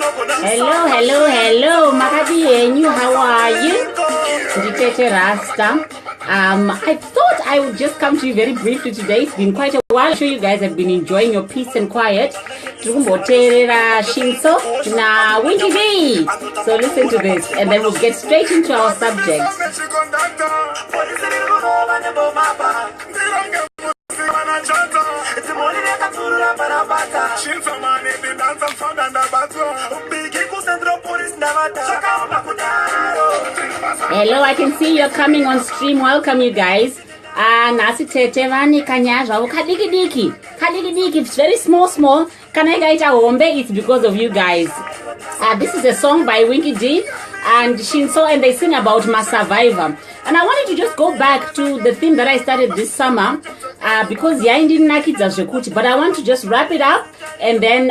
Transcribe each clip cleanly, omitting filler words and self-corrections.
Hello, Makadi Enyu, how are you? Tete Rasta. I thought I would just come to you very briefly today. It's been quite a while. I'm sure you guys have been enjoying your peace and quiet. Tete Rasta, na Winky B. So listen to this, and then we'll get straight into our subject. Hello, I can see you're coming on stream. Welcome, you guys. Nasi tete vani kanyaja kadiki diki. It's very small. Kanaga ita hombe. It's because of you guys. This is a song by Winky D and Shinso, and they sing about Survivor. And I wanted to just go back to the theme that I started this summer because but I want to just wrap it up and then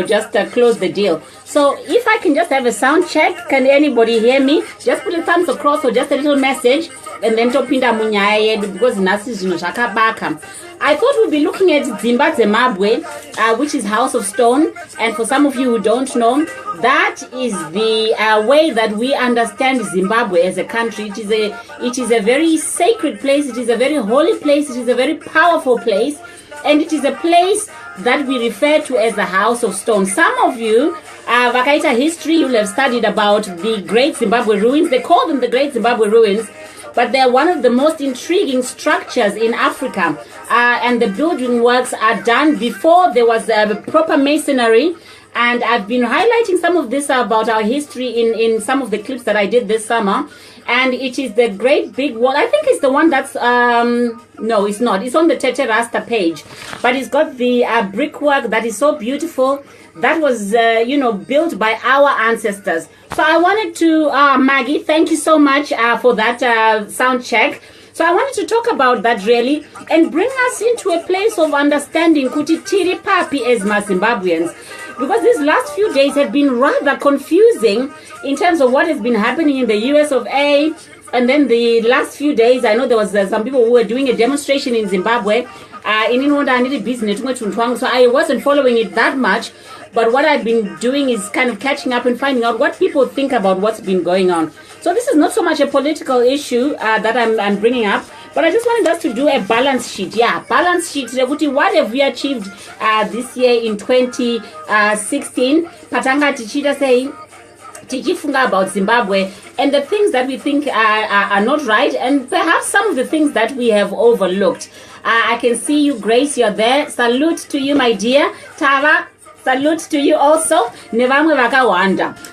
just close the deal. So if I can just have a sound check, can anybody hear me? Just put a thumbs across or just a little message, and then topinda munyaye because nasi zino shakabaka. I thought we'd be looking at Dzimbadzemabwe, which is House of Stone. And for some of you who don't know, that is the way that we understand Zimbabwe as a country. It is a very sacred place. It is a very holy place. It is a very powerful place. And it is a place that we refer to as the House of Stone. Some of you, Vakaita history, you'll have studied about the Great Zimbabwe Ruins. They call them the Great Zimbabwe Ruins. But they're one of the most intriguing structures in Africa. And the building works are done before there was proper masonry. And I've been highlighting some of this about our history in some of the clips that I did this summer. And it is the great big wall. I think it's the one that's, no, it's not. It's on the Tete Rasta page. But it's got the brickwork that is so beautiful. That was, built by our ancestors. So I wanted to, Maggie, thank you so much for that sound check. So I wanted to talk about that really and bring us into a place of understanding kuti tiri papi as Zimbabweans. Because these last few days have been rather confusing in terms of what has been happening in the US of A. And then the last few days, I know there was some people who were doing a demonstration in Zimbabwe. So I wasn't following it that much. But what I've been doing is kind of catching up and finding out what people think about what's been going on. So this is not so much a political issue that I'm bringing up, but I just wanted us to do a balance sheet. Yeah, balance sheet. What have we achieved this year in 2016? Patanga Tichita saying, Tichifunga about Zimbabwe and the things that we think are not right, and perhaps some of the things that we have overlooked. I can see you, Grace, you're there. Salute to you, my dear. Tara, salute to you also.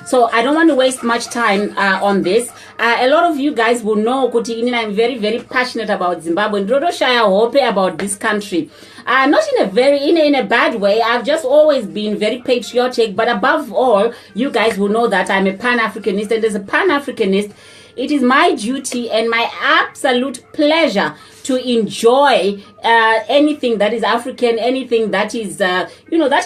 So I don't want to waste much time on this. A lot of you guys will know I'm very, very passionate about Zimbabwe. Ndodoshaya hope about this country. Not in a bad way. I've just always been very patriotic. But above all, you guys will know that I'm a Pan-Africanist. And as a Pan-Africanist, it is my duty and my absolute pleasure to enjoy anything that is African, anything that is, that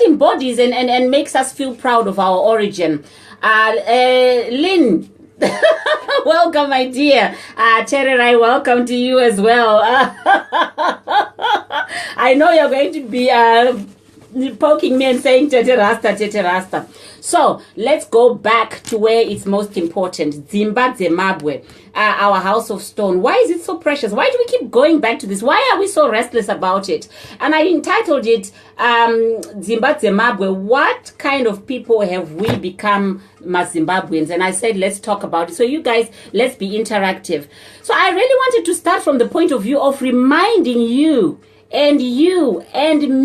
embodies and makes us feel proud of our origin. Lynn, welcome, my dear. Tererai, welcome to you as well. I know you're going to be poking me and saying Tete Rasta. So let's go back to where it's most important. Dzimbadzemabwe, our House of Stone. Why is it so precious? Why do we keep going back to this? Why are we so restless about it? And I entitled it Dzimbadzemabwe, what kind of people have we become Zimbabweans? And I said, let's talk about it. So you guys, let's be interactive. So I really wanted to start from the point of view of reminding you and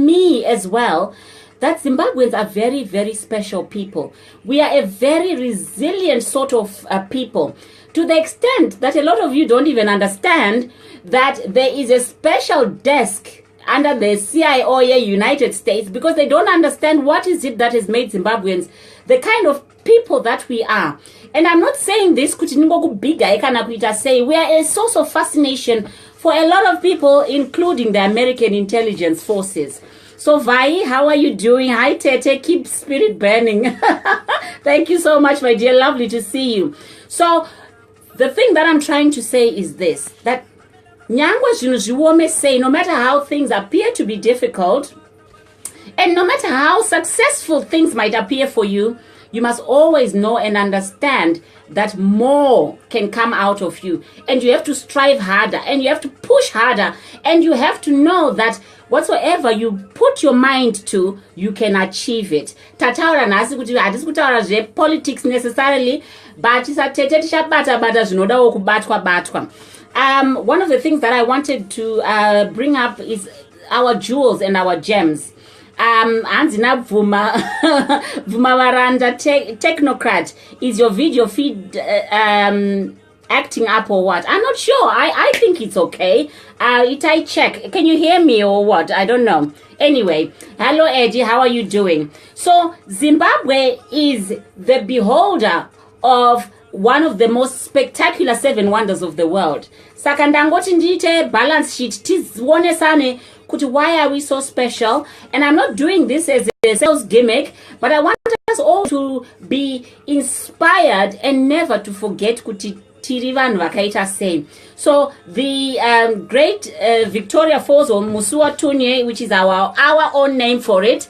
me as well that Zimbabweans are very, very special people. We are a very resilient sort of people, to the extent that a lot of you don't even understand that there is a special desk under the CIO United States, because they don't understand what is it that has made Zimbabweans the kind of people that we are. And I'm not saying this say we are a source of fascination for a lot of people, including the American intelligence forces. So Vai, how are you doing? Hi Tete, keep spirit burning. Thank you so much, my dear. Lovely to see you. So the thing that I'm trying to say is this, that Nyangwa say, no matter how things appear to be difficult, and no matter how successful things might appear for you, you must always know and understand that more can come out of you, and you have to strive harder, and you have to push harder, and you have to know that whatsoever you put your mind to, you can achieve it. Tataura nasi kuti hadisi kutaura zve politics necessarily, but tisatete tishabata zvinodawo kubatwa. One of the things that I wanted to bring up is our jewels and our gems. Hanzina Vuma Varanda Technocrat, is your video feed acting up or what? I'm not sure. I think it's okay. I check. Can you hear me or what? I don't know. Anyway, hello Eddie, how are you doing? So Zimbabwe is the beholder of one of the most spectacular 7 wonders of the world. Saka ndangoti ndiite balance sheet tizionesane kuti why are we so special? And I'm not doing this as a sales gimmick, but I want us all to be inspired and never to forget kuti tiri vanhu vakaita sei. So the great Victoria Falls, or Musua Tunye, which is our own name for it,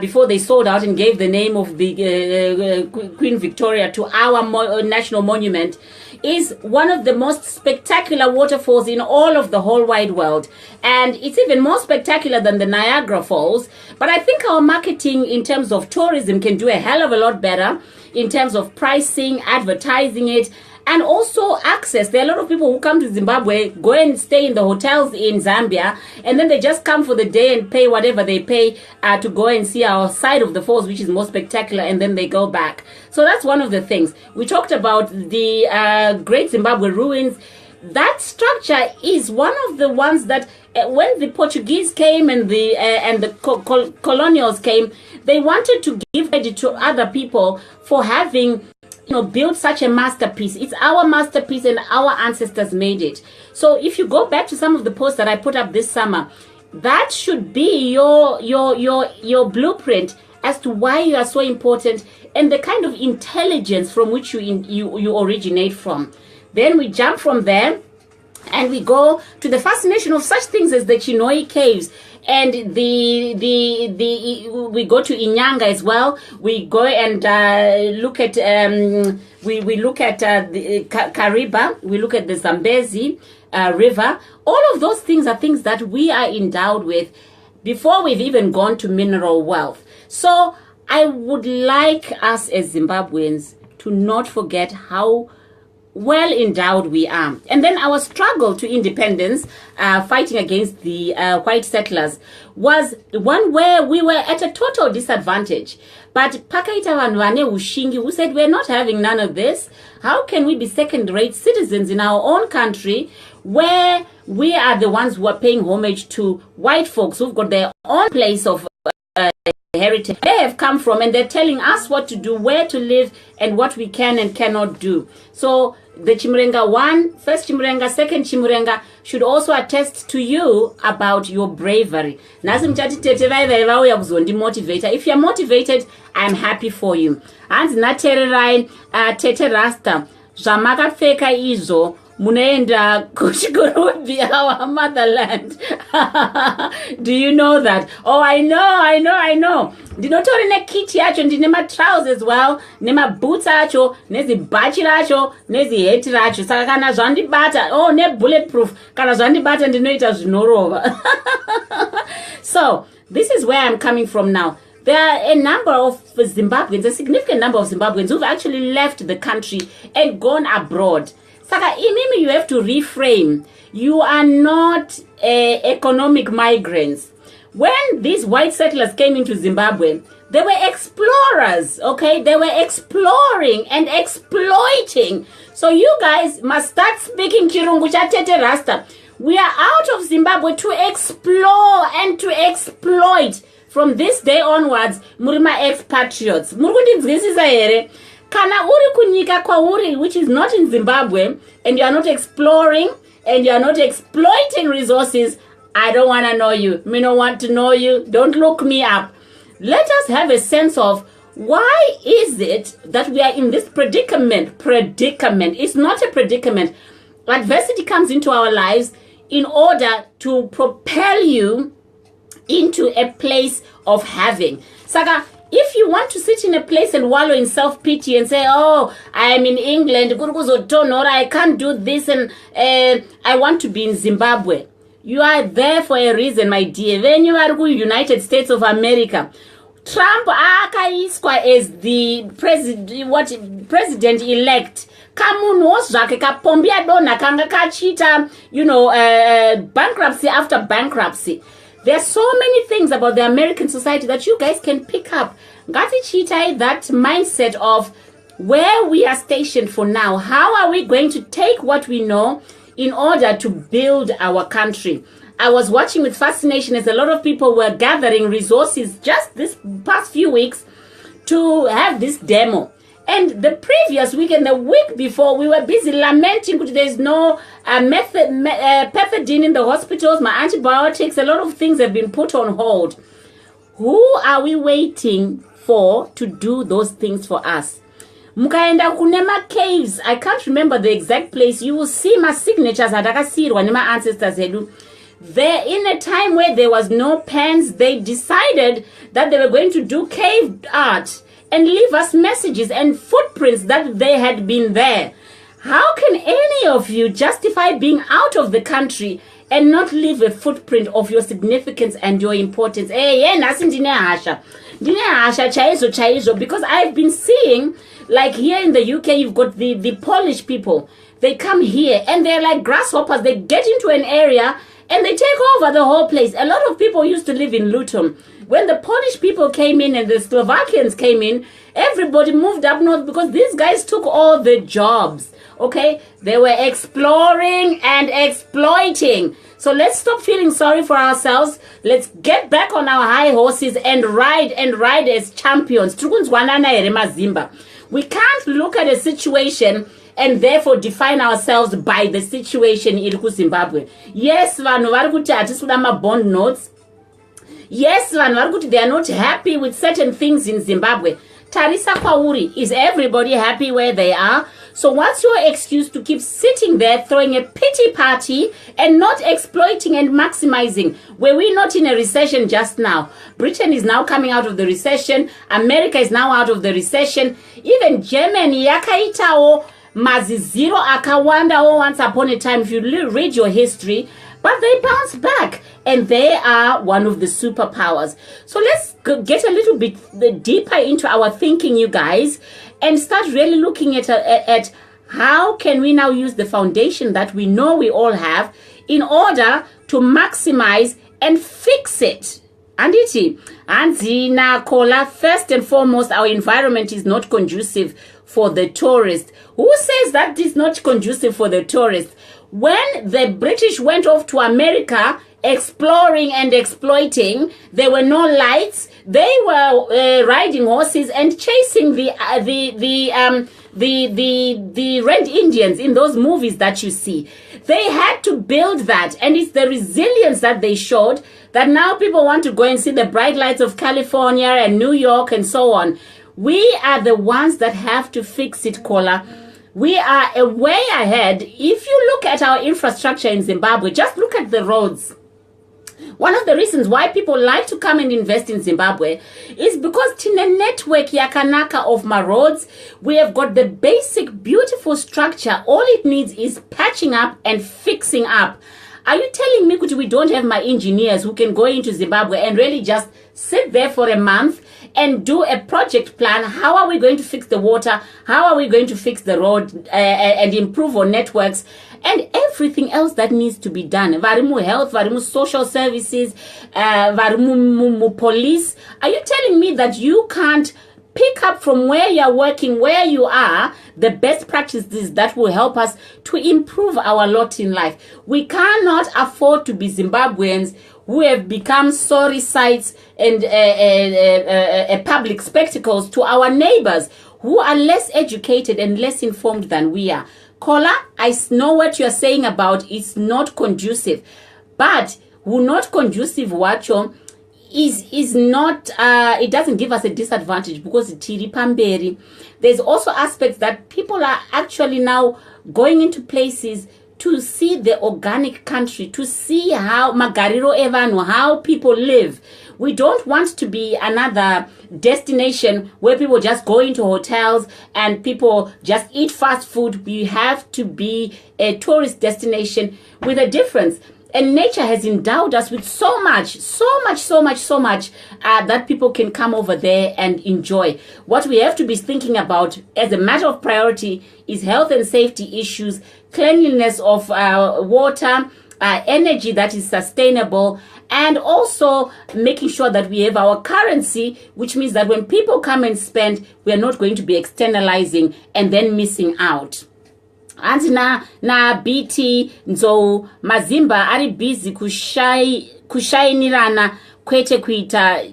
before they sold out and gave the name of the Queen Victoria to our national monument, is one of the most spectacular waterfalls in all of the whole wide world. And it's even more spectacular than the Niagara Falls. But I think our marketing in terms of tourism can do a hell of a lot better in terms of pricing, advertising it, and also access. There are a lot of people who come to Zimbabwe, go and stay in the hotels in Zambia, and then they just come for the day and pay whatever they pay to go and see our side of the falls, which is more spectacular, and then they go back. So that's one of the things. We talked about the Great Zimbabwe Ruins. That structure is one of the ones that when the Portuguese came and the colonials came, they wanted to give credit to other people for having build such a masterpiece. It's our masterpiece and our ancestors made it. So if you go back to some of the posts that I put up this summer, that should be your blueprint as to why you are so important and the kind of intelligence from which you originate from. Then we jump from there and we go to the fascination of such things as the Chinoi Caves. And we go to Inyanga as well. We go and look at we look at the Kariba. We look at the Zambezi River. All of those things are things that we are endowed with before we've even gone to mineral wealth. So I would like us as Zimbabweans to not forget how well endowed we are. And then our struggle to independence, fighting against the white settlers, was one where we were at a total disadvantage. But Pakaita Vanwane Ushingi, who said we're not having none of this. How can we be second-rate citizens in our own country where we are the ones who are paying homage to white folks who've got their own place of heritage they have come from, and they're telling us what to do, where to live, and what we can and cannot do. So the Chimurenga 1, first Chimurenga, second Chimurenga should also attest to you about your bravery. If you're motivated, I'm happy for you. And natererai Tete Rasta zvamakapfeka izvo munoenda kuchikurubi, our motherland. Do you know that? Oh, I know. Ndinotori nekit yacho, ndine matrousers as well, nemaboots acho, nezibhachi racho, neziheti racho. Saka kana zvandibata, oh, nebulletproof, kana zvandibata ndinoita zvinorova. So, this is where I'm coming from now. There are a number of Zimbabweans, a significant number of Zimbabweans who've actually left the country and gone abroad. Saka, imimi, you have to reframe. You are not economic migrants. When these white settlers came into Zimbabwe, they were explorers, okay? They were exploring and exploiting. So you guys must start speaking Chirungu cha Tete Rasta. We are out of Zimbabwe to explore and to exploit. From this day onwards, murima expatriates. Murikundinzwisisa here. Kana uri kunyika kwauri, which is not in Zimbabwe, and you are not exploring and you are not exploiting resources, I don't want to know you. Me don't want to know you. Don't look me up. Let us have a sense of why is it that we are in this predicament. It's not a predicament. Adversity comes into our lives in order to propel you into a place of having. Saka, If you want to sit in a place and wallow in self-pity and say, oh, I am in England, I can't do this, and I want to be in Zimbabwe. You are there for a reason, my dear. When you are in United States of America, Trump akaiswa as the president-elect. Bankruptcy after bankruptcy. There are so many things about the American society that you guys can pick up. That mindset of where we are stationed for now. How are we going to take what we know in order to build our country? I was watching with fascination as a lot of people were gathering resources just this past few weeks to have this demo. And the previous week and the week before, we were busy lamenting that there's no pethidine in the hospitals, my antibiotics, a lot of things have been put on hold. Who are we waiting for to do those things for us? Mukaenda kunema caves, I can't remember the exact place. You will see my signatures adakasirwa nema ancestors hedu. There, in a time where there was no pens, they decided that they were going to do cave art and leave us messages and footprints that they had been there. How can any of you justify being out of the country and not leave a footprint of your significance and your importance? Because I've been seeing, like here in the UK, you've got the Polish people. They come here and they're like grasshoppers. They get into an area and they take over the whole place. A lot of people used to live in Luton. When the Polish people came in and the Slovakians came in, everybody moved up north because these guys took all the jobs. Okay? They were exploring and exploiting. So let's stop feeling sorry for ourselves. Let's get back on our high horses and ride as champions. We can't look at a situation and therefore define ourselves by the situation in Zimbabwe. Yes, vanhu vari kuti hatisina mabond notes. Yes, vanhu vari kuti they are not happy with certain things in Zimbabwe. Tarisa kwauri, is everybody happy where they are? So what's your excuse to keep sitting there throwing a pity party and not exploiting and maximizing? Were we not in a recession just now? Britain is now coming out of the recession. America is now out of the recession. Even Germany yakaitawo maziziro akawanda once upon a time, if you read your history, but they bounce back and they are one of the superpowers. So let's get a little bit deeper into our thinking, you guys, and start really looking at how can we now use the foundation that we know we all have in order to maximize and fix it. Anditi, Anzina Kola, first and foremost, our environment is not conducive for the tourist. Who says that is not conducive for the tourist? When the British went off to America exploring and exploiting, there were no lights. They were riding horses and chasing the Red Indians in those movies that you see. They had to build that, and it's the resilience that they showed that now people want to go and see the bright lights of California and New York and so on. We are the ones that have to fix it, Kola. We are a way ahead. If you look at our infrastructure in Zimbabwe, just look at the roads. One of the reasons why people like to come and invest in Zimbabwe is because tina network yakanaka of my roads. We have got the basic beautiful structure. All it needs is patching up and fixing up. Are you telling me we don't have my engineers who can go into Zimbabwe and really just sit there for a month and do a project plan? How are we going to fix the water? How are we going to fix the road and improve our networks and everything else that needs to be done? Varimu health, varimu social services, varimu police. Are you telling me that you can't pick up from where you're working, where you are, the best practices that will help us to improve our lot in life? We cannot afford to be Zimbabweans who have become sorry sights and public spectacles to our neighbors who are less educated and less informed than we are. Kola, I know what you're saying about it's not conducive, but who not conducive wacho is not, it doesn't give us a disadvantage because tiri pamberi. There's also aspects that people are actually now going into places to see the organic country, to see how magariro evanhu, how people live. We don't want to be another destination where people just go into hotels and people just eat fast food. We have to be a tourist destination with a difference. And nature has endowed us with so much that people can come over there and enjoy. What we have to be thinking about as a matter of priority is health and safety issues, cleanliness of water, energy that is sustainable, and also making sure that we have our currency, which means that when people come and spend, we are not going to be externalizing and then missing out. Anti na BT nzo mazimba ari busy kushainirana kwete kuita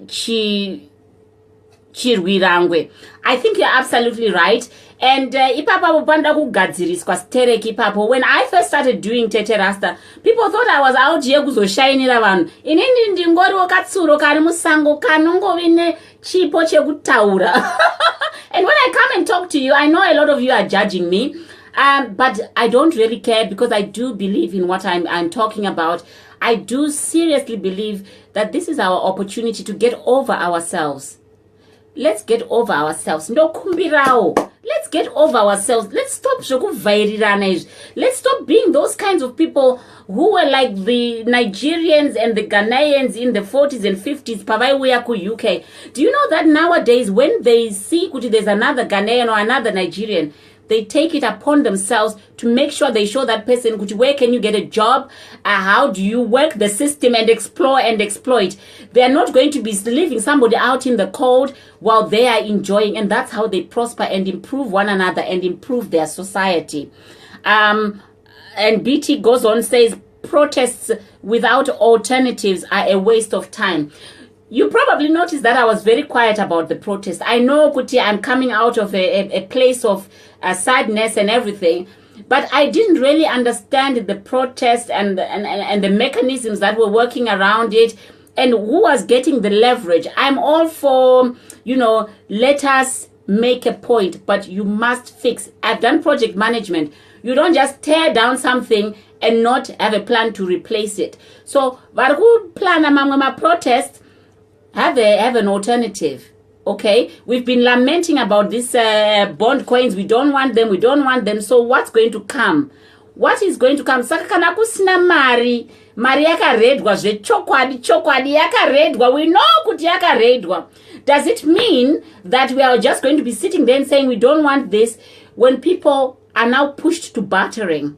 chirwirangwe. I think you're absolutely right. And ipapa bupanda kugadziriswa stereki ipapo. When I first started doing Tete Rasta, people thought I was out here kuzoshainira vanhu. Inini ndingori wakatsuro kari musango kanongovine chipo chekutaura. And when I come and talk to you, I know a lot of you are judging me. But I don't really care, because I do believe in what I'm talking about. I do seriously believe that this is our opportunity to get over ourselves. Let's get over ourselves. No kumbirao. Let's get over ourselves. Let's stop shokuvairirana. Let's stop being those kinds of people who were like the Nigerians and the Ghanaians in the 40s and 50s. Pavaiweya ku UK. Do you know that nowadays when they see kuti there's another Ghanaian or another Nigerian, they take it upon themselves to make sure they show that person, where can you get a job? How do you work the system and explore and exploit? They are not going to be leaving somebody out in the cold while they are enjoying. And that's how they prosper and improve one another and improve their society. And BT goes on, says, protests without alternatives are a waste of time. You probably noticed that I was very quiet about the protest. I know, Kuti, I'm coming out of a place of sadness and everything, but I didn't really understand the protest and the mechanisms that were working around it and who was getting the leverage. I'm all for, let us make a point, but you must fix. I've done project management. You don't just tear down something and not have a plan to replace it. So, variku plana mamwe protest, have an alternative. Okay, we've been lamenting about these bond coins. We don't want them. So what's going to come? What is going to come? Saka kana kusina mari yakaredwa zve chokwadi yakaredwa. We know kuti yakaredwa. Does it mean that we are just going to be sitting there and saying we don't want this when people are now pushed to bartering?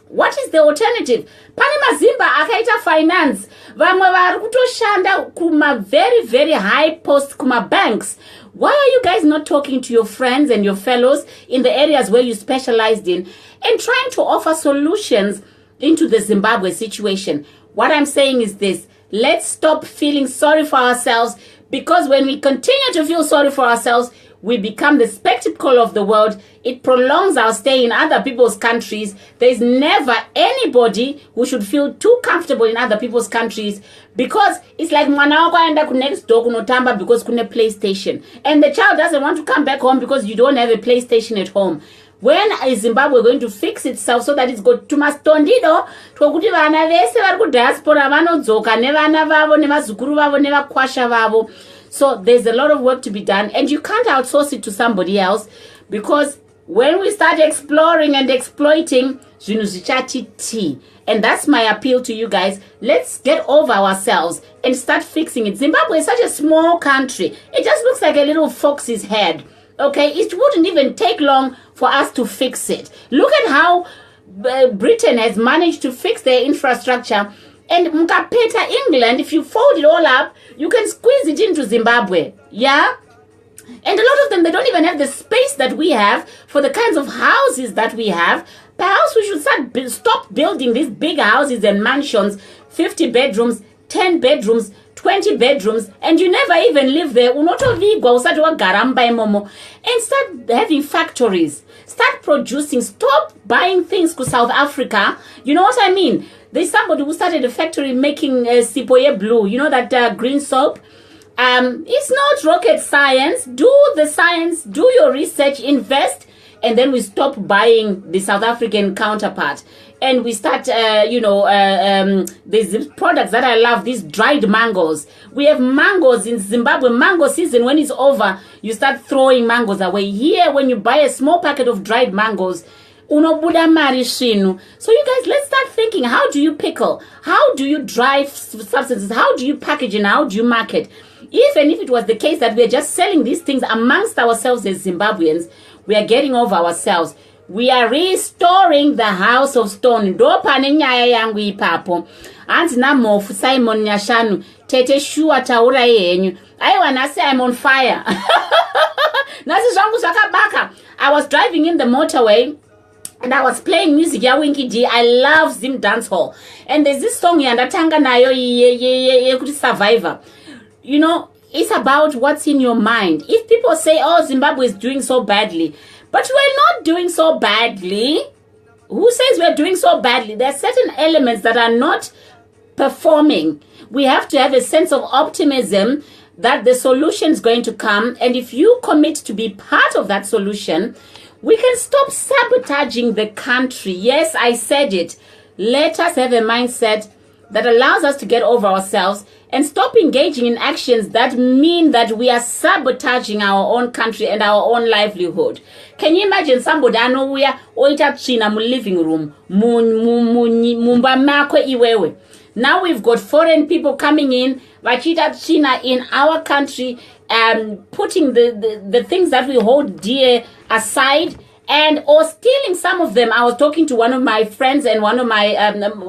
What is the alternative? Pani mazimba akaita finance. Vamwe vari kutoshanda kuma very, very high post kuma banks. Why are you guys not talking to your friends and your fellows in the areas where you specialized in and trying to offer solutions into the Zimbabwe situation? What I'm saying is this. Let's stop feeling sorry for ourselves, because when we continue to feel sorry for ourselves, we become the spectacle of the world. It prolongs our stay in other people's countries. There's never anybody who should feel too comfortable in other people's countries, because it's like mwana wako aenda ku next door kunotamba because kune PlayStation, and the child doesn't want to come back home because you don't have a PlayStation at home. When is Zimbabwe going to fix itself so that it's got to mastondido twokuti vana vese vari ku diaspora vanodzoka nevana vavo nevazukuru vavo nevakwasha vavo? So there's a lot of work to be done, and you can't outsource it to somebody else, because when we start exploring and exploiting, and that's my appeal to you guys. Let's get over ourselves and start fixing it. Zimbabwe is such a small country. It just looks like a little fox's head. Okay, it wouldn't even take long for us to fix it. Look at how Britain has managed to fix their infrastructure. And mukapeta England, if you fold it all up, you can squeeze it into Zimbabwe. Yeah? And a lot of them, they don't even have the space that we have for the kinds of houses that we have. Perhaps we should stop building these big houses and mansions, 50 bedrooms, 10 bedrooms, 20 bedrooms, and you never even live there. And start having factories. Start producing. Stop buying things to South Africa. You know what I mean? There's somebody who started a factory making Sipoye Blue. You know that green soap? It's not rocket science. Do the science. Do your research. Invest. And then we stop buying the South African counterpart. and we start, there's these products that I love, these dried mangoes. We have mangoes in Zimbabwe. Mango season, when it's over, you start throwing mangoes away. Here, when you buy a small packet of dried mangoes, unobuda mari shinu. So you guys, let's start thinking, how do you pickle? How do you dry substances? How do you package and how do you market? Even if it was the case that we're just selling these things amongst ourselves as Zimbabweans, we are getting over ourselves. We are restoring the house of stone. Ndo pane nyaya yangu ipapo. Hanzi namofu Simon Nyashanu. Tete shua taura yenyu. Aiwa nasi, I'm on fire. Nasi zvangu zvakabaka. I was driving in the motorway and I was playing music ya Winky D. I love Zim Dance Hall. And there's this song yandatanga nayo yekuti Survivor. You know, it's about what's in your mind. If people say, oh, Zimbabwe is doing so badly, but we're not doing so badly. Who says we're doing so badly? There are certain elements that are not performing. We have to have a sense of optimism that the solution is going to come. And if you commit to be part of that solution, we can stop sabotaging the country. Yes, I said it. Let us have a mindset that allows us to get over ourselves and stop engaging in actions that mean that we are sabotaging our own country and our own livelihood. Can you imagine somebody anouya oita tsvina mu living room mumba makwe iwewe? Now we've got foreign people coming in, vachita tsvina in our country, putting the things that we hold dear aside, and or stealing some of them. I was talking to one of my friends, and one of my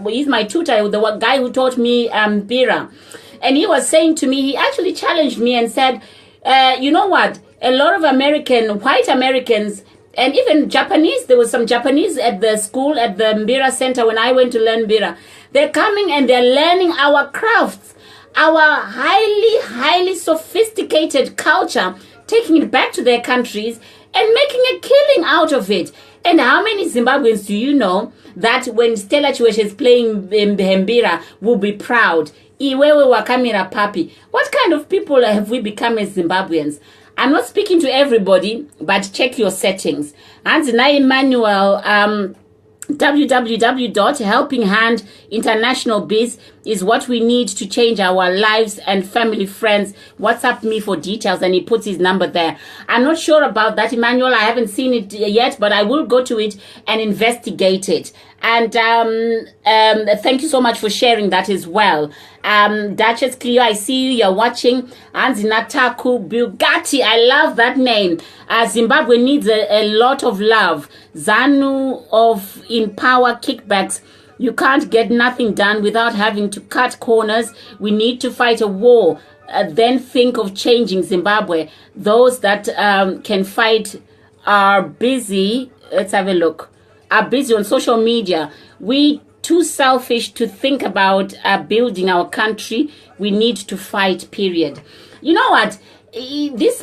he's my tutor, the guy who taught me Bira, and he was saying to me, he actually challenged me and said, you know what, a lot of white Americans, and even Japanese, there was some Japanese at the school, at the Mbira Center when I went to learn Mbira. They're coming and they're learning our crafts, our highly sophisticated culture, taking it back to their countries and making a killing out of it. And how many Zimbabweans do you know that when Stella Chiweshe is playing Mbira will be proud? Iwewe wakamira papi. What kind of people have we become as Zimbabweans? I'm not speaking to everybody, but check your settings. And na Emmanuel, www.helpinghandinternationalbiz is what we need to change our lives and family friends. WhatsApp me for details, and he puts his number there. I'm not sure about that, Emmanuel. I haven't seen it yet, but I will go to it and investigate it. And thank you so much for sharing that as well. Duchess Cleo, I see you. You're watching. Anzinataku Bugatti. I love that name. Zimbabwe needs a lot of love. Zanu of In Power Kickbacks. You can't get nothing done without having to cut corners. We need to fight a war. Then think of changing Zimbabwe. Those that can fight are busy. Let's have a look. Are busy on social media. We too selfish to think about building our country. We need to fight, period. You know what? This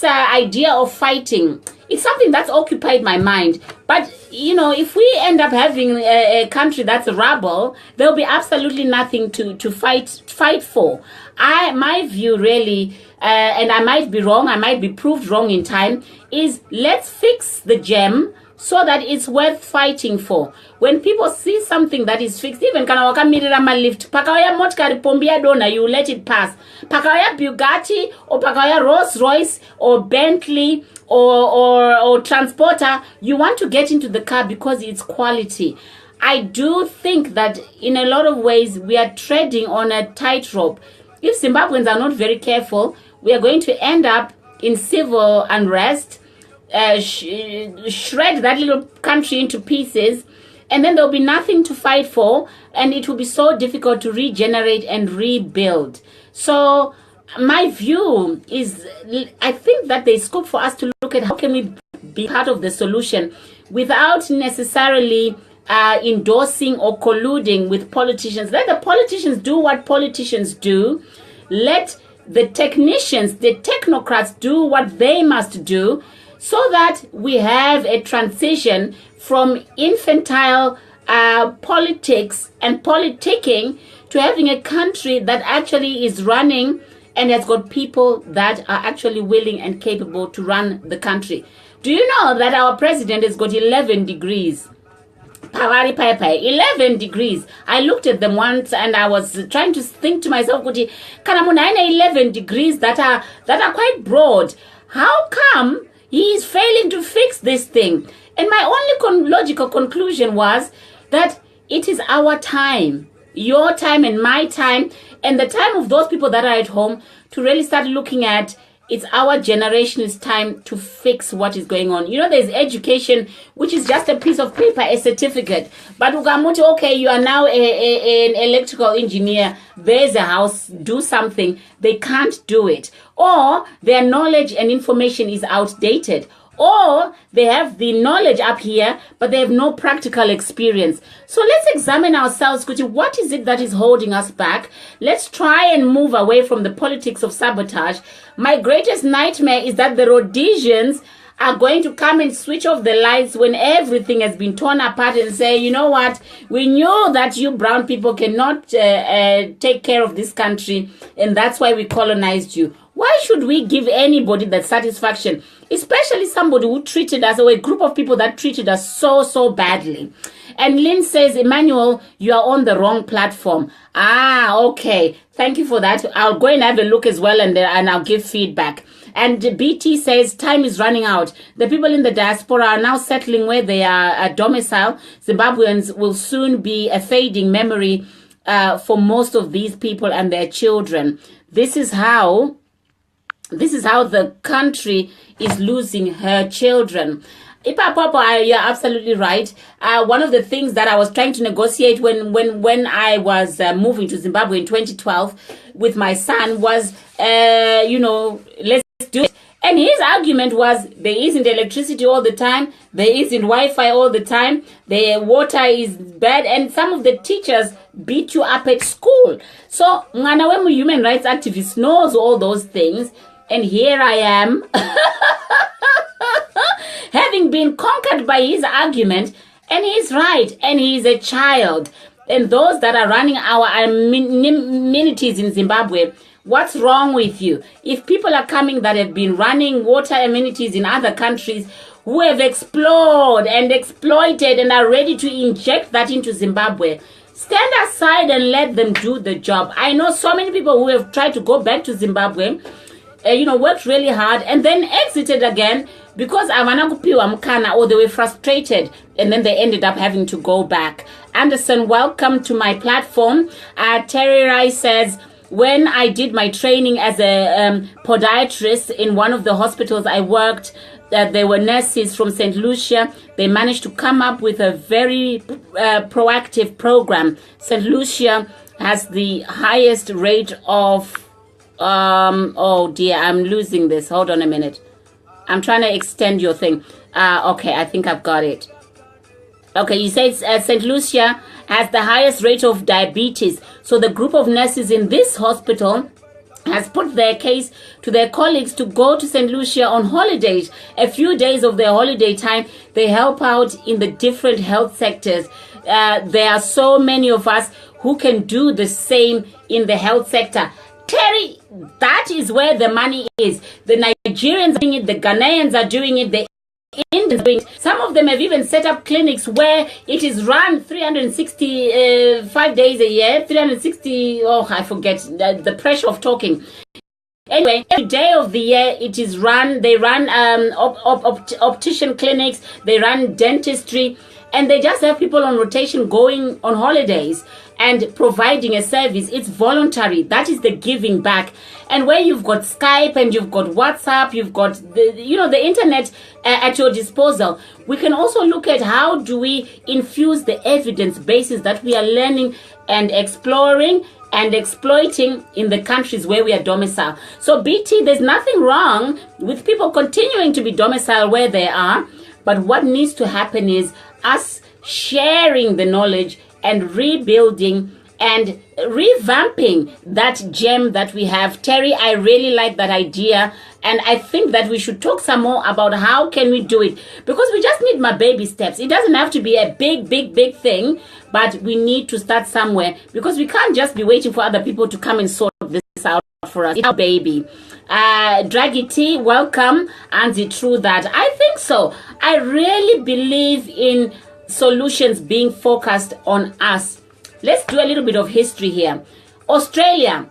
idea of fighting, it's something that's occupied my mind. But, you know, if we end up having a country that's rubble, there'll be absolutely nothing to fight for. My view really, and I might be wrong, I might be proved wrong in time, is let's fix the gem so that it's worth fighting for. When people see something that is fixed, even kana wakamirira malift, pakauya motikari pombi ya dona, you let it pass. Pakauya Bugatti, or pakauya Rolls Royce, or Bentley, or transporter, you want to get into the car because it's quality. I do think that in a lot of ways we are treading on a tightrope. If Zimbabweans are not very careful, we are going to end up in civil unrest, shred that little country into pieces, and then there'll be nothing to fight for, and it will be so difficult to regenerate and rebuild. So my view is, I think that there's scope for us to look at how can we be part of the solution without necessarily endorsing or colluding with politicians. Let the politicians do what politicians do. Let the technicians, the technocrats do what they must do, so that we have a transition from infantile politics and politicking to having a country that actually is running and has got people that are actually willing and capable to run the country. Do you know that our president has got 11 degrees? pavari pai 11 degrees. I looked at them once and I was trying to think to myself, kuti kana munhu aine 11 degrees that are quite broad, how come he is failing to fix this thing? And my only logical conclusion was that it is our time, your time and my time, and the time of those people that are at home to really start looking at it's our generation's time to fix what is going on. You know, there's education, which is just a piece of paper, a certificate. But ugamuti, okay, you are now an electrical engineer. There's a house, do something. They can't do it. Or their knowledge and information is outdated. Or they have the knowledge up here, but they have no practical experience. So let's examine ourselves, Kuti. What is it that is holding us back? Let's try and move away from the politics of sabotage. My greatest nightmare is that the Rhodesians are going to come and switch off the lights when everything has been torn apart and say, you know what, we knew that you brown people cannot take care of this country, and that's why we colonized you. Why should we give anybody that satisfaction, especially somebody who treated us, or a group of people that treated us so badly? And Lynn says, Emmanuel, you are on the wrong platform. Ah, okay. Thank you for that. I'll go and have a look as well, and I'll give feedback. And BT says, time is running out. The people in the diaspora are now settling where they are at domicile. Zimbabweans will soon be a fading memory for most of these people and their children. This is how the country is losing her children. Ipa, you're absolutely right. One of the things that I was trying to negotiate when I was moving to Zimbabwe in 2012 with my son was, let's do it. And his argument was there isn't electricity all the time, there isn't Wi-Fi all the time, the water is bad, and some of the teachers beat you up at school. So, Mwanawemu human rights activist knows all those things, and here I am, having been conquered by his argument, and he's right, and he's a child. And those that are running our amenities in Zimbabwe, what's wrong with you? If people are coming that have been running water amenities in other countries, who have explored and exploited and are ready to inject that into Zimbabwe, stand aside and let them do the job. I know so many people who have tried to go back to Zimbabwe, worked really hard and then exited again because avanakupiwa mkana, or they were frustrated and then they ended up having to go back. Anderson, welcome to my platform. Terry Rice says, when I did my training as a podiatrist in one of the hospitals I worked, there were nurses from St. Lucia. They managed to come up with a very proactive program. St. Lucia has the highest rate of oh dear, I'm losing this. Hold on a minute. I'm trying to extend your thing. Okay, I think I've got it. Okay, you said St. Lucia has the highest rate of diabetes. So the group of nurses in this hospital has put their case to their colleagues to go to St. Lucia on holidays. A few days of their holiday time, they help out in the different health sectors. There are so many of us who can do the same in the health sector. Terry, that is where the money is. The Nigerians are doing it, the Ghanaians are doing it, the Indians are doing it. Some of them have even set up clinics where it is run 365 days a year, 360, I forget, the pressure of talking. Anyway, every day of the year it is run. They run optician clinics, they run dentistry, and they just have people on rotation going on holidays and providing a service. It's voluntary. That is the giving back. And where you've got Skype and you've got WhatsApp, you've got the internet at your disposal, we can also look at how do we infuse the evidence bases that we are learning and exploring and exploiting in the countries where we are domiciled. So BT, there's nothing wrong with people continuing to be domiciled where they are, but what needs to happen is us sharing the knowledge and rebuilding and revamping that gem that we have. Terry, I really like that idea, and I think that we should talk some more about how can we do it, because we just need my baby steps. It doesn't have to be a big thing, but we need to start somewhere, because we can't just be waiting for other people to come and sort this out for us. It's our baby. Draggy T, welcome. And true that. I think so. I really believe in solutions being focused on us. Let's do a little bit of history here. Australia,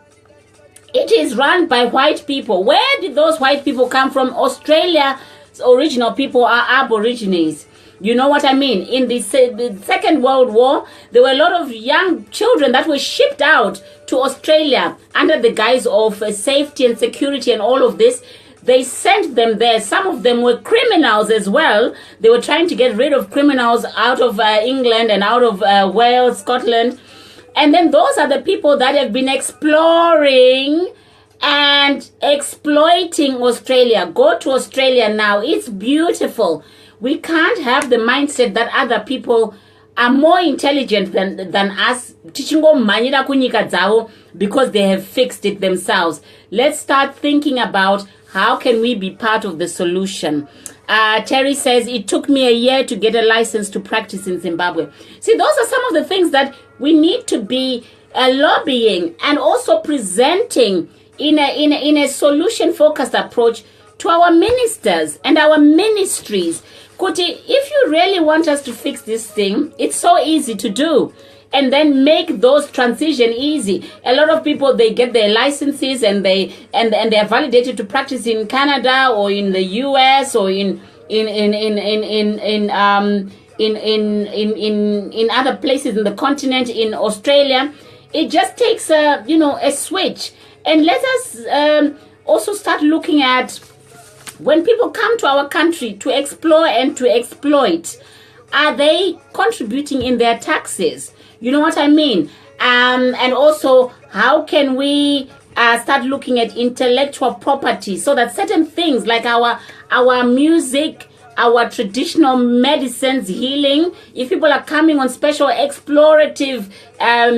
it is run by white people. Where did those white people come from? Australia's original people are Aborigines. You know what I mean? In the Second World War, there were a lot of young children that were shipped out to Australia under the guise of safety and security and all of this. They sent them there. Some of them were criminals as well. They were trying to get rid of criminals out of England and out of Wales, Scotland. And then those are the people that have been exploring and exploiting Australia. Go to Australia now. It's beautiful. We can't have the mindset that other people are more intelligent than us, because they have fixed it themselves. Let's start thinking about how can we be part of the solution. Terry says, it took me a year to get a license to practice in Zimbabwe. See, those are some of the things that we need to be lobbying and also presenting in a solution-focused approach to our ministers and our ministries. Kuti, if you really want us to fix this thing, it's so easy to do. And then make those transition easy. A lot of people, they get their licenses and they are validated to practice in Canada or in the US or in other places in the continent, in Australia. It just takes a switch. And let us also start looking at when people come to our country to explore and to exploit, are they contributing in their taxes? You know what I mean? And also, how can we start looking at intellectual property so that certain things like our music, our traditional medicines, healing, if people are coming on special explorative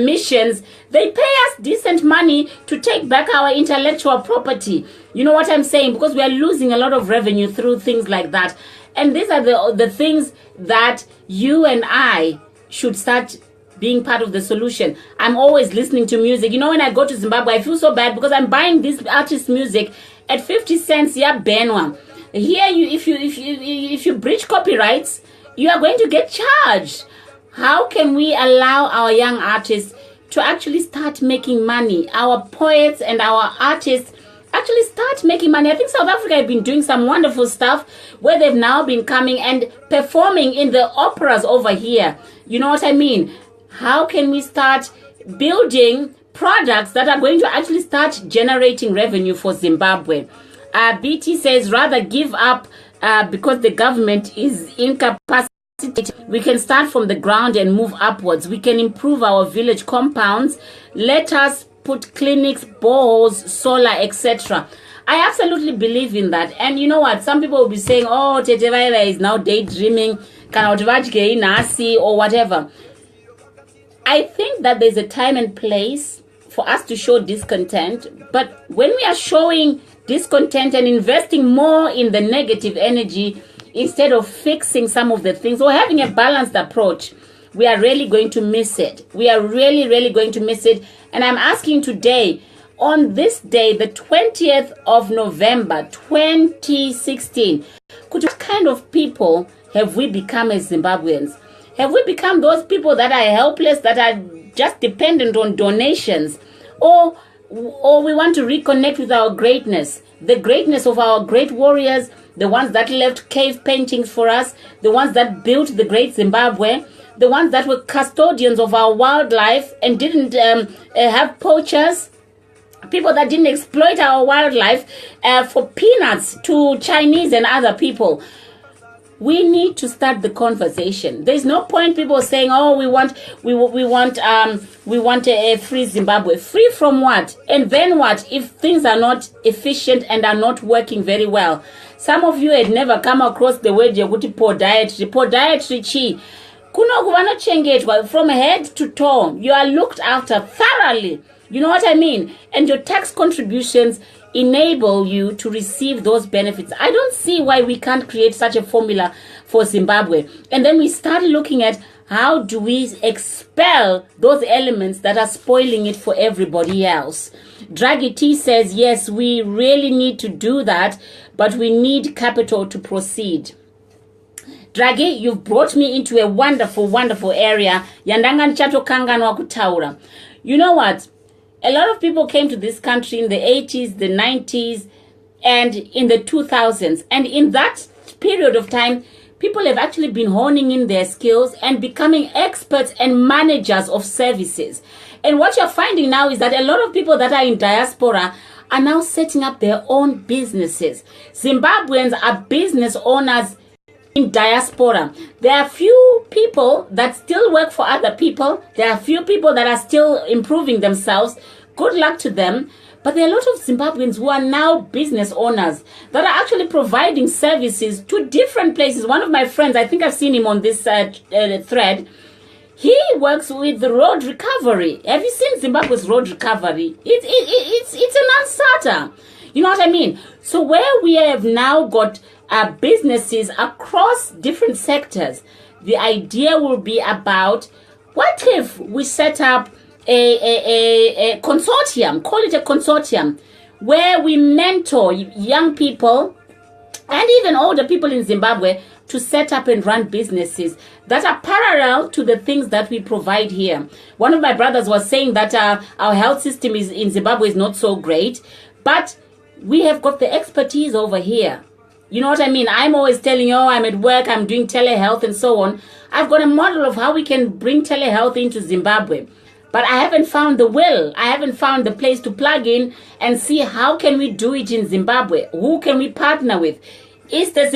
missions, they pay us decent money to take back our intellectual property. You know what I'm saying? Because we are losing a lot of revenue through things like that. And these are the things that you and I should start being part of the solution. I'm always listening to music. You know, when I go to Zimbabwe, I feel so bad because I'm buying this artist music at 50 cents. Yeah, Benwa. Here, if you breach copyrights, you are going to get charged. How can we allow our young artists to actually start making money? Our poets and our artists actually start making money. I think South Africa have been doing some wonderful stuff where they've now been coming and performing in the operas over here. You know what I mean? How can we start building products that are going to actually start generating revenue for Zimbabwe? BT says, rather give up because the government is incapacitated. We can start from the ground and move upwards. We can improve our village compounds. Let us put clinics, boreholes, solar, etc. I absolutely believe in that. And you know what? Some people will be saying, oh, Tete Rasta is now daydreaming, or whatever. I think that there's a time and place for us to show discontent. But when we are showing discontent and investing more in the negative energy instead of fixing some of the things or having a balanced approach, we are really going to miss it. We are really, really going to miss it. And I'm asking today, on this day, the 20th of November, 2016, what kind of people have we become as Zimbabweans? Have we become those people that are helpless, that are just dependent on donations? Or we want to reconnect with our greatness, the greatness of our great warriors, the ones that left cave paintings for us, the ones that built the great Zimbabwe, the ones that were custodians of our wildlife and didn't have poachers, people that didn't exploit our wildlife for peanuts to Chinese and other people. We need to start the conversation. There's no point people saying, "Oh, we want a free Zimbabwe." Free from what? And then what if things are not efficient and are not working very well? Some of you had never come across the word poor dietary. Poor dietary chi. From head to toe, you are looked after thoroughly. You know what I mean? And your tax contributions enable you to receive those benefits. I don't see why we can't create such a formula for Zimbabwe. And then we start looking at how do we expel those elements that are spoiling it for everybody else. Draghi T says, yes, we really need to do that, but we need capital to proceed. Dragi, you've brought me into a wonderful, wonderful area. Yandanga nichatokangana kutaura. You know what? A lot of people came to this country in the 80s, the 90s, and in the 2000s. And in that period of time, people have actually been honing in their skills and becoming experts and managers of services. And what you're finding now is that a lot of people that are in diaspora are now setting up their own businesses. Zimbabweans are business owners in diaspora. There are few people that still work for other people. There are few people that are still improving themselves. Good luck to them. But there are a lot of Zimbabweans who are now business owners that are actually providing services to different places. One of my friends, I think I've seen him on this thread, he works with the road recovery. Have you seen Zimbabwe's road recovery? It's a non-starter. You know what I mean? So where we have now got businesses across different sectors, the idea will be about, what if we set up a consortium, call it a consortium, where we mentor young people and even older people in Zimbabwe to set up and run businesses that are parallel to the things that we provide here. One of my brothers was saying that our health system in Zimbabwe is not so great, but we have got the expertise over here. You know what I mean? I'm always telling you, I'm at work, I'm doing telehealth and so on. I've got a model of how we can bring telehealth into Zimbabwe. But I haven't found the will. I haven't found the place to plug in and see how can we do it in Zimbabwe. Who can we partner with? Is the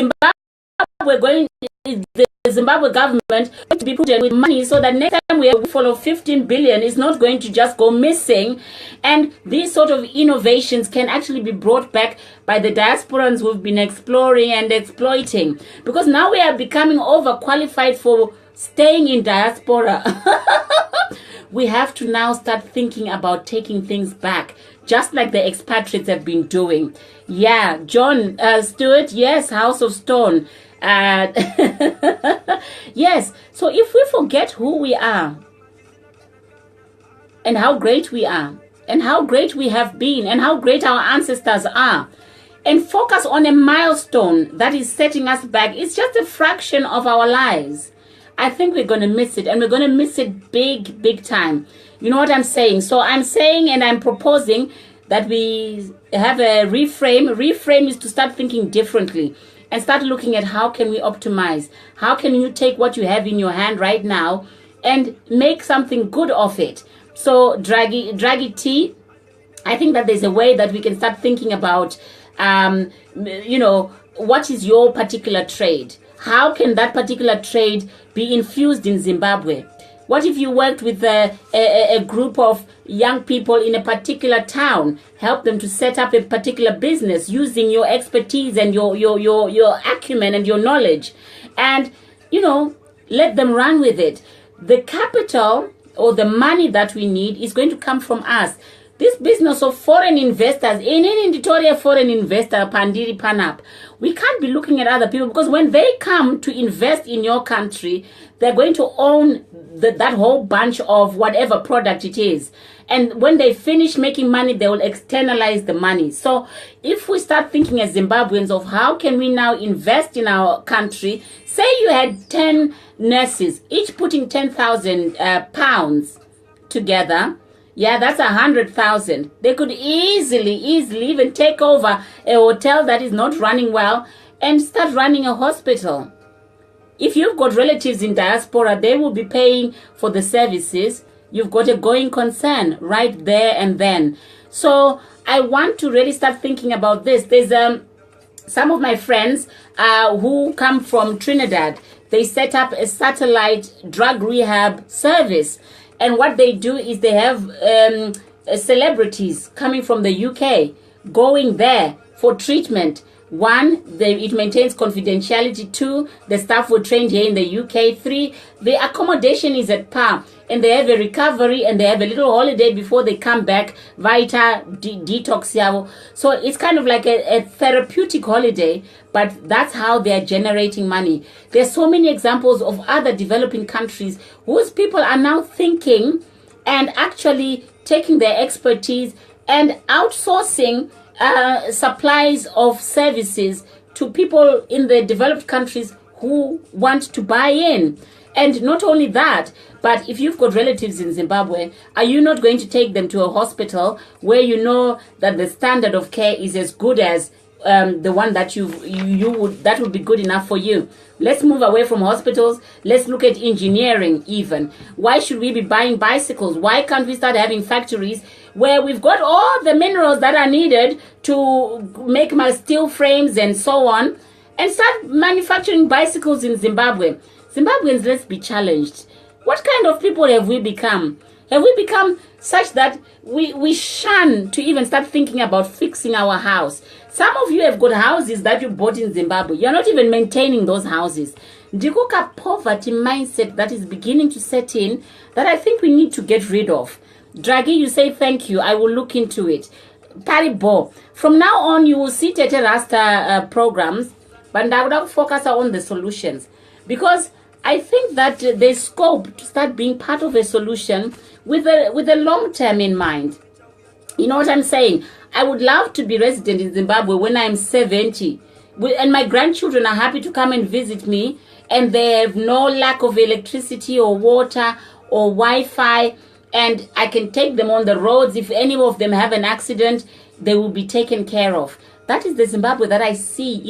Zimbabwe government going to be put in with money so that next time we have a follow 15 billion is not going to just go missing, and these sort of innovations can actually be brought back by the diasporans who've been exploring and exploiting, because now we are becoming overqualified for staying in diaspora. We have to now start thinking about taking things back, just like the expatriates have been doing. Yeah, John Stewart, yes, House of Stone. Yes, so if we forget who we are and how great we are and how great we have been and how great our ancestors are, and focus on a milestone that is setting us back, it's just a fraction of our lives. I think we're going to miss it, and we're going to miss it big, big time. You know what I'm saying? So I'm saying and I'm proposing that we have a reframe. Reframe is to start thinking differently and start looking at how can we optimize. How can you take what you have in your hand right now and make something good of it? So Draghi T, I think that there's a way that we can start thinking about, what is your particular trade? How can that particular trade be infused in Zimbabwe? What if you worked with a group of young people in a particular town, help them to set up a particular business using your expertise and your acumen and your knowledge, and, let them run with it? The capital or the money that we need is going to come from us. This business of foreign investors, in editorial foreign investor, Pandiri Panap, we can't be looking at other people, because when they come to invest in your country, they're going to own that whole bunch of whatever product it is. And when they finish making money, they will externalize the money. So if we start thinking as Zimbabweans of how can we now invest in our country, say you had 10 nurses, each putting 10,000 pounds together, yeah, that's 100,000. They could easily even take over a hotel that is not running well and start running a hospital. If you've got relatives in diaspora, they will be paying for the services. You've got a going concern right there and then. So I want to really start thinking about this. There's some of my friends who come from Trinidad. They set up a satellite drug rehab service. And what they do is they have celebrities coming from the UK going there for treatment. One, it maintains confidentiality. Two, the staff were trained here in the UK. Three, the accommodation is at par. And they have a recovery and they have a little holiday before they come back, Vita, detox. So it's kind of like a therapeutic holiday, but that's how they're generating money. There's so many examples of other developing countries whose people are now thinking and actually taking their expertise and outsourcing supplies of services to people in the developed countries who want to buy in. And not only that, but if you've got relatives in Zimbabwe, are you not going to take them to a hospital where you know that the standard of care is as good as the one that that would be good enough for you? Let's move away from hospitals. Let's look at engineering even. Why should we be buying bicycles? Why can't we start having factories where we've got all the minerals that are needed to make my steel frames and so on, and start manufacturing bicycles in Zimbabwe? Zimbabweans, let's be challenged. What kind of people have we become? Have we become such that we shun to even start thinking about fixing our house? Some of you have got houses that you bought in Zimbabwe. You're not even maintaining those houses. Ndikuka poverty mindset that is beginning to set in that I think we need to get rid of. Draghi, you say thank you. I will look into it. Paribo, from now on you will see Tete Rasta programs, but I would focus on the solutions, because I think that there's scope to start being part of a solution with a long term in mind. You know what I'm saying? I would love to be resident in Zimbabwe when I'm 70, and my grandchildren are happy to come and visit me, and they have no lack of electricity or water or Wi-Fi, and I can take them on the roads. If any of them have an accident, they will be taken care of. That is the Zimbabwe that I see.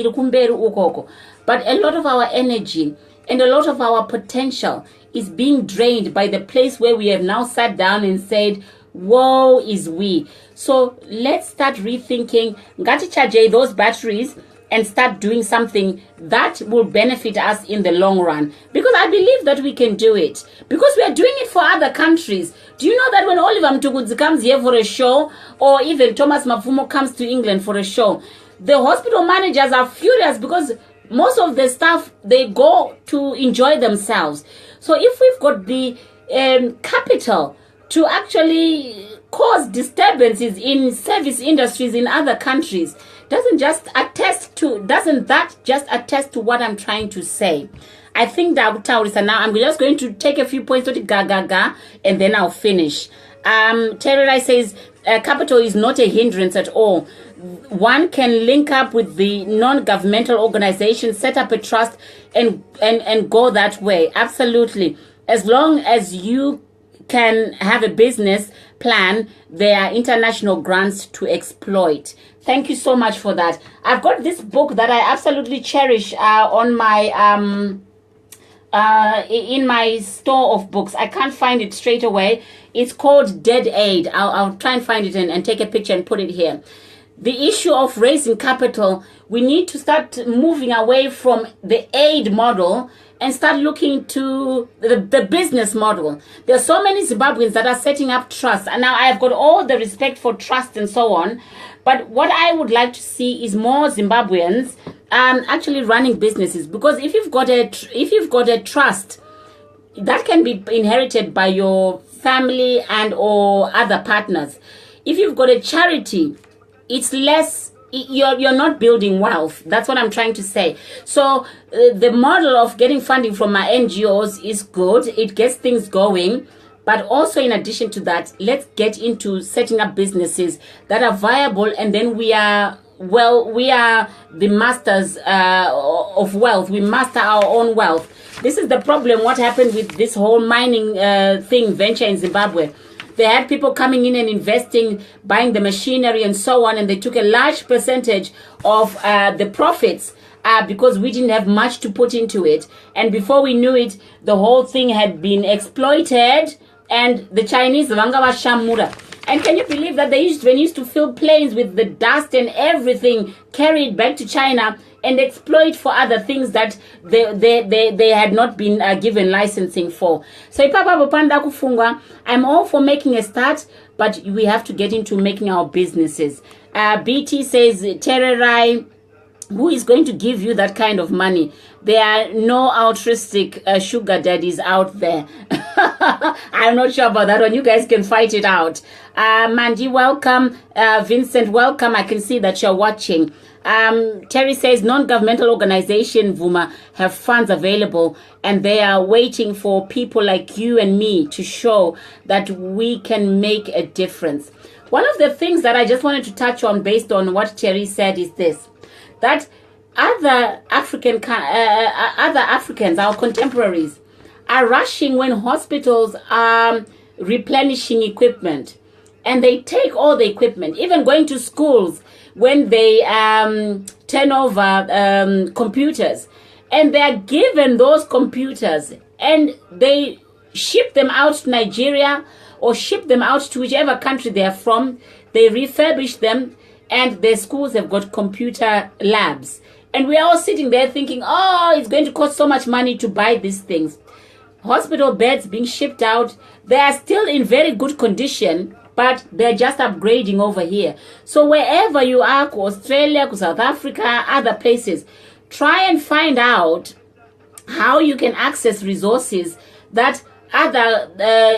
But a lot of our energy and a lot of our potential is being drained by the place where we have now sat down and said, woe is we. So let's start rethinking, ngati charge those batteries and start doing something that will benefit us in the long run. Because I believe that we can do it. Because we are doing it for other countries. Do you know that when Oliver Mtukudzi comes here for a show, or even Thomas Mafumo comes to England for a show, the hospital managers are furious because most of the staff, they go to enjoy themselves. So if we've got the capital to actually cause disturbances in service industries in other countries, doesn't that just attest to what I'm trying to say? I think that now I'm just going to take a few points to the and then I'll finish. Tete Rasta says capital is not a hindrance at all. One can link up with the non-governmental organization, set up a trust, and go that way. Absolutely. As long as you can have a business plan, there are international grants to exploit. Thank you so much for that. I've got this book that I absolutely cherish on my in my store of books. I can't find it straight away. It's called Dead Aid. I'll try and find it and take a picture and put it here. The issue of raising capital, we need to start moving away from the aid model and start looking to the business model. There are so many Zimbabweans that are setting up trusts. And now I've got all the respect for trust and so on. But what I would like to see is more Zimbabweans actually running businesses. Because if you've got a trust, that can be inherited by your family and or other partners. If you've got a charity, it's less, you're not building wealth. That's what I'm trying to say. So the model of getting funding from my NGOs is good. It gets things going. But also in addition to that, let's get into setting up businesses that are viable, and then we are the masters of wealth. We master our own wealth. This is the problem. What happened with this whole mining venture in Zimbabwe? They had people coming in and investing, buying the machinery and so on, and they took a large percentage of the profits because we didn't have much to put into it. And before we knew it, the whole thing had been exploited, and the Chinese, vanga va shamura. And can you believe that they used to fill planes with the dust and everything, carry it back to China and exploit for other things that they had not been given licensing for. So I'm all for making a start, but we have to get into making our businesses. BT says, Tete Rasta, who is going to give you that kind of money? There are no altruistic sugar daddies out there. I'm not sure about that one. You guys can fight it out. Mandy, welcome. Vincent, welcome. I can see that you're watching. Terry says non-governmental organization Vuma have funds available, and they are waiting for people like you and me to show that we can make a difference. One of the things that I just wanted to touch on based on what Terry said is this, that other Africans, our contemporaries, are rushing when hospitals are replenishing equipment, and they take all the equipment, even going to schools when they turn over computers, and they are given those computers and they ship them out to Nigeria or ship them out to whichever country they are from. They refurbish them, and their schools have got computer labs. And we are all sitting there thinking, oh, it's going to cost so much money to buy these things. Hospital beds being shipped out, they are still in very good condition, but they're just upgrading over here. So wherever you are, Australia, South Africa, other places, try and find out how you can access resources that other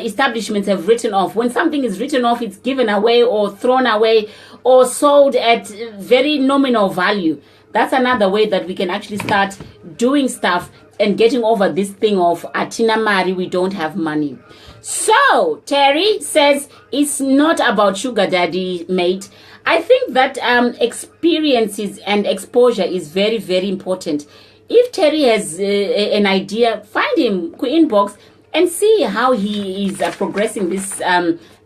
establishments have written off. When something is written off, it's given away or thrown away or sold at very nominal value. That's another way that we can actually start doing stuff and getting over this thing of Atina Mari, we don't have money. So Terry says it's not about sugar daddy, mate. I think that experiences and exposure is very, very important. If Terry has an idea, find him, inbox, and see how he is progressing this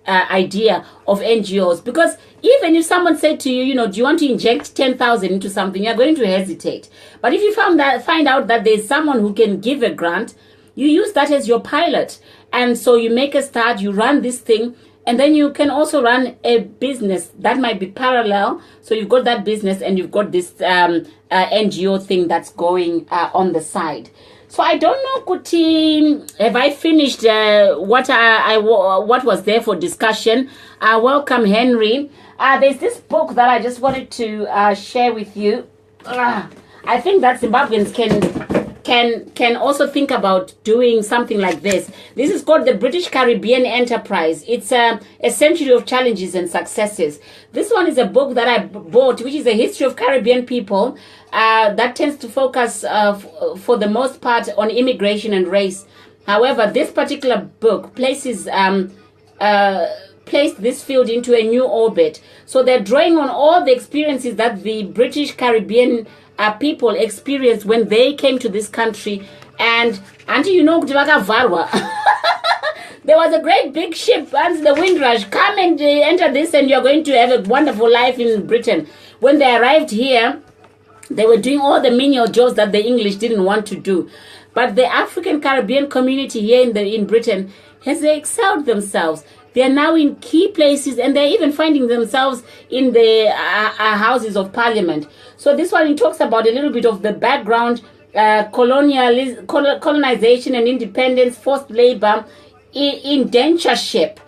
idea of NGOs. Because even if someone said to you, do you want to inject 10,000 into something, you're going to hesitate. But if you find out that there's someone who can give a grant, you use that as your pilot. And so you make a start, you run this thing, and then you can also run a business that might be parallel. So you've got that business and you've got this NGO thing that's going on the side. So I don't know, Kuti, have I finished what was there for discussion? Welcome, Henry. There's this book that I just wanted to share with you. I think that Zimbabweans can also think about doing something like this. This is called the British Caribbean Enterprise. It's a century of challenges and successes. This one is a book that I bought, which is a history of Caribbean people that tends to focus for the most part on immigration and race. However, this particular book places placed this field into a new orbit. So they're drawing on all the experiences that the British Caribbean people experienced when they came to this country. And until there was a great big ship under the Windrush. Come and enter this and you're going to have a wonderful life in Britain. When they arrived here, they were doing all the menial jobs that the English didn't want to do. But the African Caribbean community here in Britain has excelled themselves. They are now in key places, and they're even finding themselves in the houses of parliament. So this one, it talks about a little bit of the background, colonization and independence, forced labor, indentureship,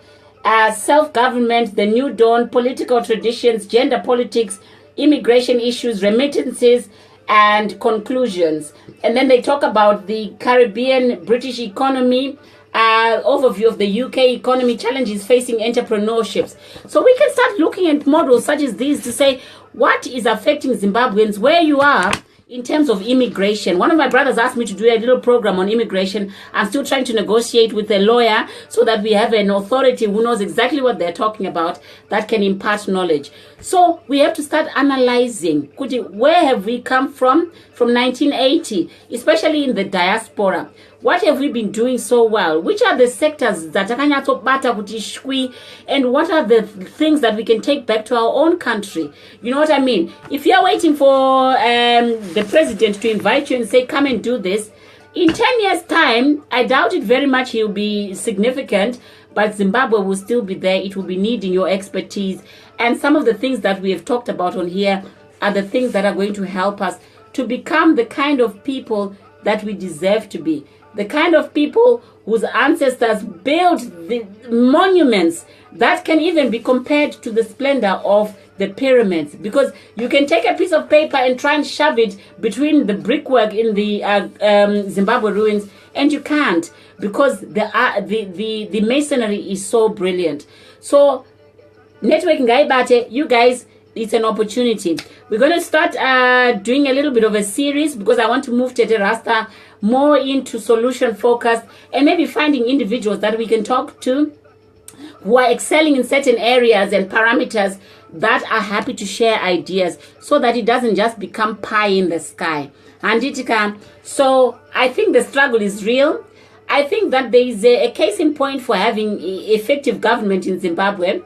self-government, the new dawn, political traditions, gender politics, immigration issues, remittances, and conclusions. And then they talk about the Caribbean British economy, overview of the UK economy, challenges facing entrepreneurships. So we can start looking at models such as these to say what is affecting Zimbabweans where you are in terms of immigration. One of my brothers asked me to do a little program on immigration. I'm still trying to negotiate with a lawyer so that we have an authority who knows exactly what they're talking about that can impart knowledge. So we have to start analyzing, where have we come from 1980, especially in the diaspora. What have we been doing so well? Which are the sectors that and what are the things that we can take back to our own country? You know what I mean? If you're waiting for the president to invite you and say, come and do this, in 10 years' time, I doubt it very much he'll be significant, but Zimbabwe will still be there. It will be needing your expertise. And some of the things that we have talked about on here are the things that are going to help us to become the kind of people that we deserve to be. The kind of people whose ancestors built the monuments that can even be compared to the splendor of the pyramids. Because you can take a piece of paper and try and shove it between the brickwork in the Zimbabwe ruins, and you can't, because the masonry is so brilliant. So networking Gaibate, you guys, it's an opportunity. We're going to start doing a little bit of a series, because I want to move Tete Rasta more into solution focused, and maybe finding individuals that we can talk to who are excelling in certain areas and parameters that are happy to share ideas so that it doesn't just become pie in the sky. So I think the struggle is real. I think that there is a case in point for having effective government in Zimbabwe.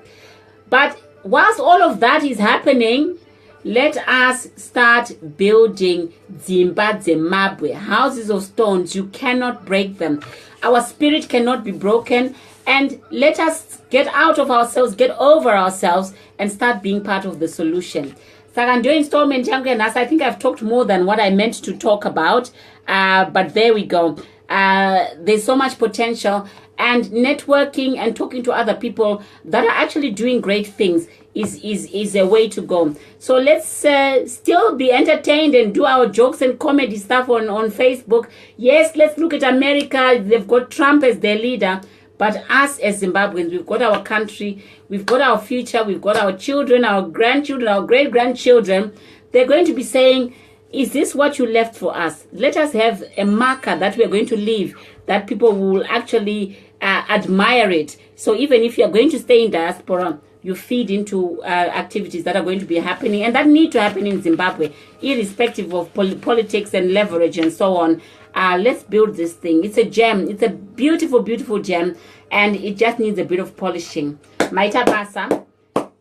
But whilst all of that is happening, let us start building Dzimbadzemabwe, houses of stones. You cannot break them. Our spirit cannot be broken. And let us get out of ourselves, get over ourselves, and start being part of the solution. Sakandio installment yangu yanasa, I think I've talked more than what I meant to talk about. But there we go. There's so much potential, and networking and talking to other people that are actually doing great things is a way to go. So let's still be entertained and do our jokes and comedy stuff on Facebook. Yes, let's look at America. They've got Trump as their leader. But us as Zimbabweans, we've got our country, we've got our future, we've got our children, our grandchildren, our great-grandchildren. They're going to be saying, is this what you left for us? Let us have a marker that we're going to leave, that people will actually admire it. So even if you're going to stay in diaspora, you feed into activities that are going to be happening and that need to happen in Zimbabwe, irrespective of politics and leverage and so on. Let's build this thing. It's a gem. It's a beautiful, beautiful gem, and it just needs a bit of polishing. Maita Basa,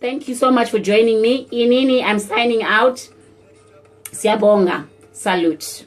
thank you so much for joining me. Inini, I'm signing out. Siyabonga. Salute.